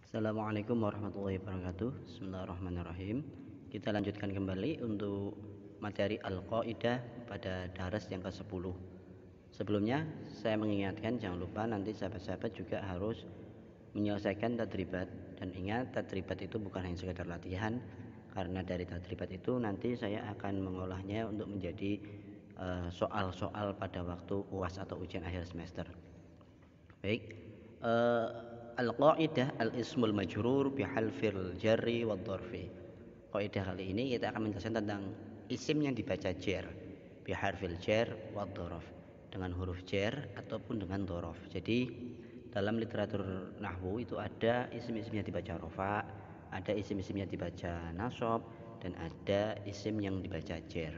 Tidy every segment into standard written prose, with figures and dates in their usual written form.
Assalamualaikum warahmatullahi wabarakatuh. Bismillahirrahmanirrahim. Kita lanjutkan kembali untuk materi Al-Qaidah pada daras yang ke-10. Sebelumnya saya mengingatkan jangan lupa nanti sahabat-sahabat juga harus menyelesaikan tadribat, dan ingat tadribat itu bukan hanya sekedar latihan, karena dari tadribat itu nanti saya akan mengolahnya untuk menjadi soal-soal pada waktu UAS atau ujian akhir semester. Baik, Al-Qaidah Al-Ismul Majrur bihalfil jarri wad dharfi. Kaidah kali ini kita akan menjelaskan tentang isim yang dibaca jar, biharfil jar wad dharf, dengan huruf jar ataupun dengan dhorof. Jadi dalam literatur nahwu itu ada isim-isim yang dibaca rofa, ada isim-isim yang dibaca nasab, dan ada isim yang dibaca jar.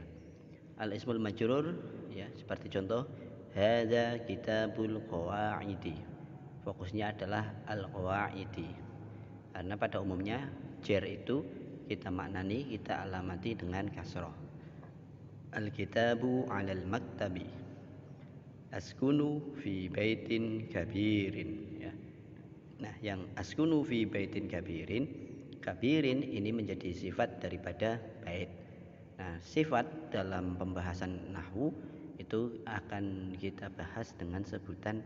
Al-Ismul Majrur ya, seperti contoh hadza kitabul qawaidi. Fokusnya adalah al-qawaidi. Karena pada umumnya jar itu kita maknani, kita alamati dengan kasrah. Al-kitabu 'alal maktabi. Askunu fi baitin kabirin ya. Nah, yang askunu fi baitin kabirin, kabirin ini menjadi sifat daripada bait. Nah, sifat dalam pembahasan nahwu itu akan kita bahas dengan sebutan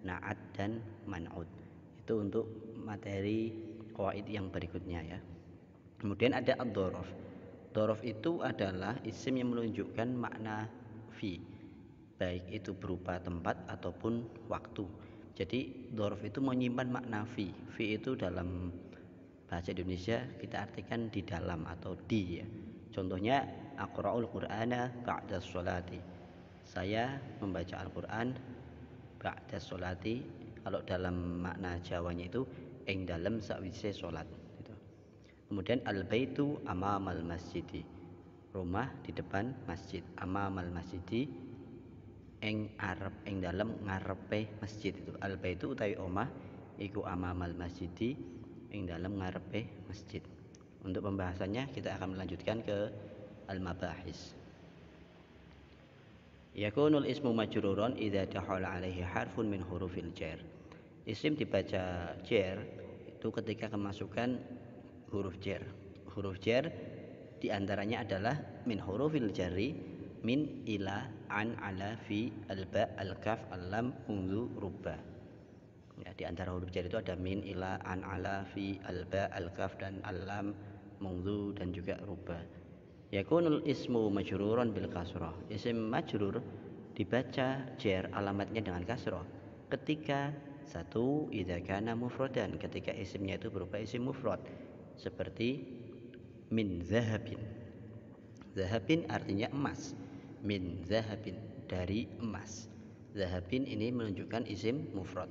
na'at dan man'ud. Itu untuk materi qawaid yang berikutnya ya. Kemudian ada ad-dhorof. Dhorof itu adalah isim yang menunjukkan makna fi, baik itu berupa tempat ataupun waktu. Jadi dhorof itu menyimpan makna fi. Fi itu dalam bahasa Indonesia kita artikan di dalam atau di ya. Contohnya aqra'ul qur'ana ba'da sholati. Saya membaca Al-Qur'an ba'da sholati. Kalau dalam makna Jawanya itu ing dalem sakwise salat gitu. Kemudian al-baitu amamal masjidi. Rumah di depan masjid. Amamal masjidi ing arep ing dalem ngarepe masjid itu. Al-baitu utawi omah iku amamal masjidi ing dalem ngarepe masjid. Untuk pembahasannya kita akan melanjutkan ke al-mabahis. Yakunul ismu majruron idza dakhala alaihi harfun min hurufil jar. Isim dibaca jar itu ketika kemasukan huruf jar. Huruf jar diantaranya adalah min hurufil jarri, min, ila, an, ala, fi, alba, al-kaf, al-lam, unzu, rubba. Ya, di antara huruf jar itu ada min, ila, an, ala, fi, alba, al-kaf, dan al-lam, mungzu, dan juga rubba. Yakunul ismu majruran bil kasrah. Isim majrur dibaca jar alamatnya dengan kasrah ketika satu idza kana mufradan, ketika isimnya itu berupa isim mufrad seperti min zahabin. Zahabin artinya emas. Min zahabin, dari emas. Zahabin ini menunjukkan isim mufrad.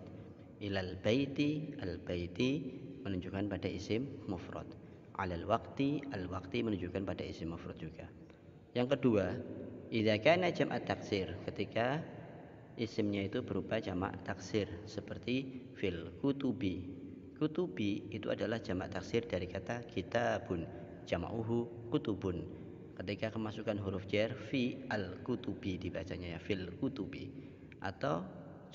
Ilal baiti, al baiti menunjukkan pada isim mufrad. Alal waqti, al waqti menunjukkan pada isim mufrad juga. Yang kedua, idza kana jam'at taksir, ketika isimnya itu berupa jamak taksir seperti fil kutubi. Kutubi itu adalah jamak taksir dari kata kitabun, jama'uhu kutubun. Ketika kemasukan huruf jar fi al kutubi dibacanya ya fil kutubi. Atau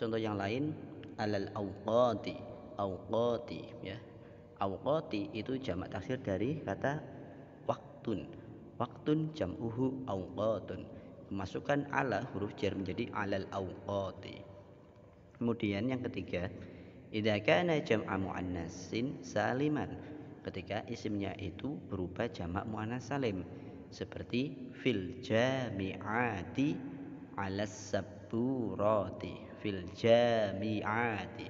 contoh yang lain alal awqati, awqati ya. Awqati itu jamak taksir dari kata waktun. Waktun jam'uhu awqatun. Kemasukan ala huruf jar menjadi alal awqati. Kemudian yang ketiga, idza kana jam'a muannasin saliman, ketika isimnya itu berupa jamak muannas salim seperti fil jami'ati 'alas saburati. Fil jami'ati,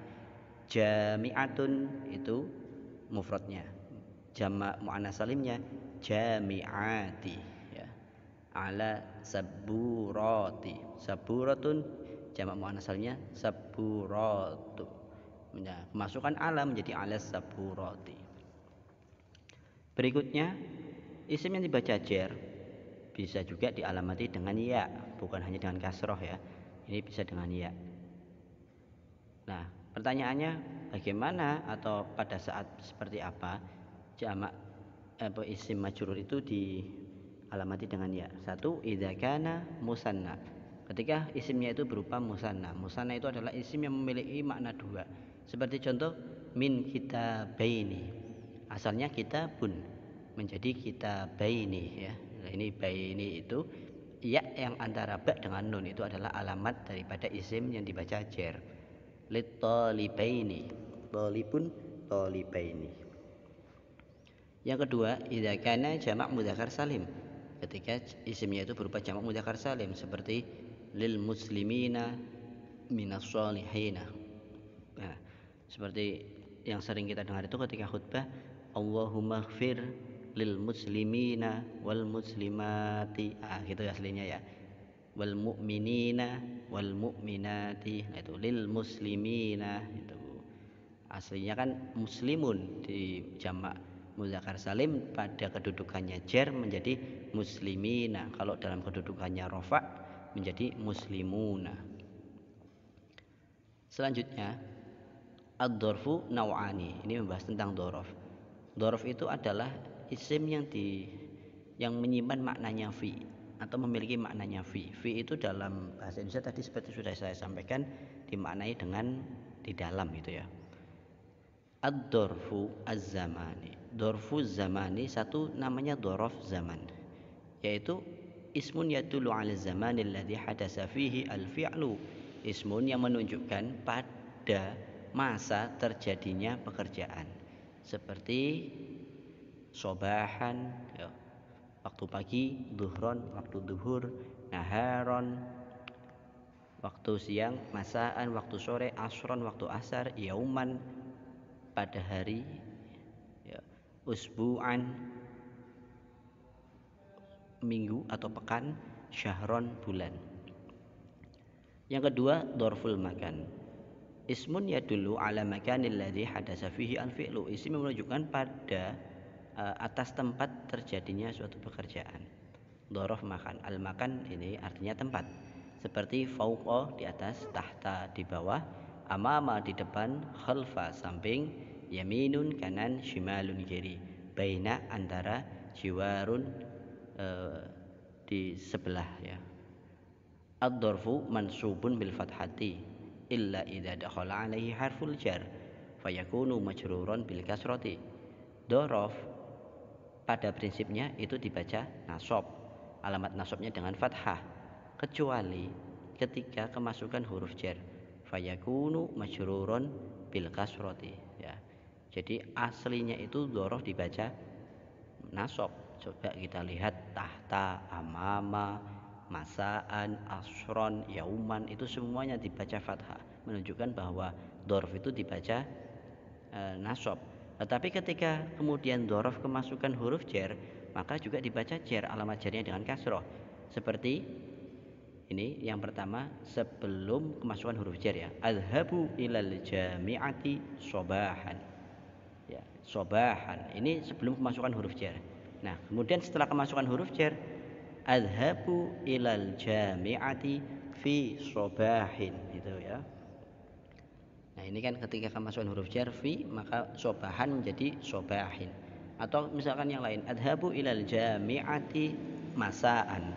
jami'atun itu mufradnya, jamak muannas salimnya jami'ati ya. Ala saburati, saburatun jamak muannas salimnya saburatu. Masukkan ala menjadi ala saburati. Berikutnya, isim yang dibaca jar bisa juga dialamati dengan ya, bukan hanya dengan kasroh ya. Ini bisa dengan ya. Nah, pertanyaannya bagaimana atau pada saat seperti apa jamak isim majrur itu dialamati dengan ya? Satu, idza kana musanna. Ketika isimnya itu berupa musanna. Musanna itu adalah isim yang memiliki makna dua. Seperti contoh min kitabaini. Asalnya kitabun menjadi kitabaini ya. Nah, ini baini itu ya yang antara ba dengan nun itu adalah alamat daripada isim yang dibaca jar. Litalibaini. Talibun talibaini. Yang kedua, idza kana jamak mudzakkar salim. Ketika isimnya itu berupa jamak mudzakkar salim seperti lil muslimina minas solihina. Nah, seperti yang sering kita dengar itu ketika khutbah, Allahumma ighfir lil muslimina wal muslimati. Gitu aslinya ya. Wal mu'minina wal mu'minati. Nah, itu lil muslimina itu. Aslinya kan muslimun, di jamak mudzakkar salim pada kedudukannya jar menjadi muslimina. Kalau dalam kedudukannya rofa menjadi muslimuna. Selanjutnya ad-dzarfu naw'ani. Ini membahas tentang dzaraf. Dzaraf itu adalah isim yang menyimpan maknanya fi atau memiliki maknanya fi. Fi itu dalam bahasa Indonesia tadi seperti sudah saya sampaikan dimaknai dengan di dalam itu ya. Ad-dzarfu az-zamani. Dzarfu zamani satu namanya dzaraf zaman, yaitu ismun yadullu 'ala zamani alladhi hadasa fihi al-fi'lu. Ismun yang menunjukkan pada masa terjadinya pekerjaan. Seperti sobahan ya, waktu pagi, duhron waktu duhur, naharon waktu siang, masaan waktu sore, asron waktu asar, yauman pada hari ya, usbu'an minggu atau pekan, syahron bulan. Yang kedua, dzarful makan. Ismun yadullu ala makanil ladzi hadasa fihi al-fi'lu. Isim menunjukkan pada atas tempat terjadinya suatu pekerjaan. Dzaraf makan. Al-makan ini artinya tempat. Seperti fauqa di atas, tahta di bawah, amama di depan, khalfa samping, yaminun kanan, shimalun kiri, baina antara, jiwarun di sebelah ya. Ad-dzarfu mansubun bil fathati illa idza dakhala alaihi harful jar fayakunu majruran bil kasrati. Dzaraf pada prinsipnya itu dibaca nasab, alamat nasabnya dengan fathah, kecuali ketika kemasukan huruf jar, fayakunu majruran bil kasrati ya. Jadi aslinya itu dzaraf dibaca nasab. Coba kita lihat tahta, amama, masaan, asron, yauman, itu semuanya dibaca fathah, menunjukkan bahwa dzaraf itu dibaca nasab. Tetapi ketika kemudian dzaraf kemasukan huruf jar, maka juga dibaca jar, alamat jarnya dengan kasroh. Seperti ini yang pertama sebelum kemasukan huruf jar ya. Adhabu ilal jami'ati sobahan. Ya, sobahan. Ini sebelum kemasukan huruf jar. Nah, kemudian setelah kemasukan huruf jar, adhabu ilal jami'ati fi sobahin itu ya. Nah, ini kan ketika kemasukan huruf jar fi, maka sobahan menjadi sobahin. Atau misalkan yang lain, adhabu ilal jami'ati masaan.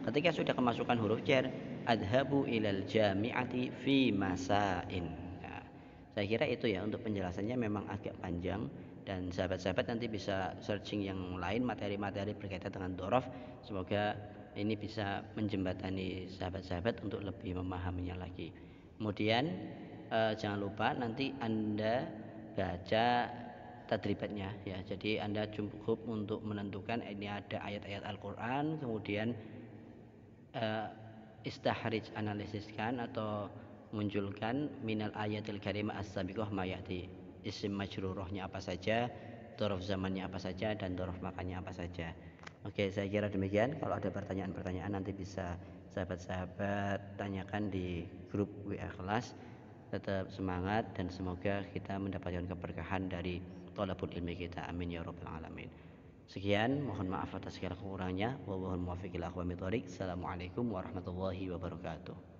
Ketika sudah kemasukan huruf jar, adhabu ilal jami'ati fi masain. Nah, saya kira itu ya, untuk penjelasannya memang agak panjang. Dan sahabat-sahabat nanti bisa searching yang lain, materi-materi berkaitan dengan dzaraf. Semoga ini bisa menjembatani sahabat-sahabat untuk lebih memahaminya lagi. Kemudian jangan lupa nanti Anda baca tadribatnya ya. Jadi Anda cukup untuk menentukan ini ada ayat-ayat Al-Quran, kemudian istahrij, analisiskan atau munculkan minal ayatil karimah as-sabiqah mayati. Isim majrurahnya apa saja, dzaraf zamannya apa saja, dan dzaraf makannya apa saja. Oke, saya kira demikian. Kalau ada pertanyaan-pertanyaan nanti bisa sahabat-sahabat tanyakan di grup WA kelas. Tetap semangat dan semoga kita mendapatkan keberkahan dari thalabul ilmi kita. Amin ya rabbal alamin. Sekian, mohon maaf atas segala kekurangannya. Wallahul muwaffiq ila aqwamit thoriq. Assalamualaikum warahmatullahi wabarakatuh.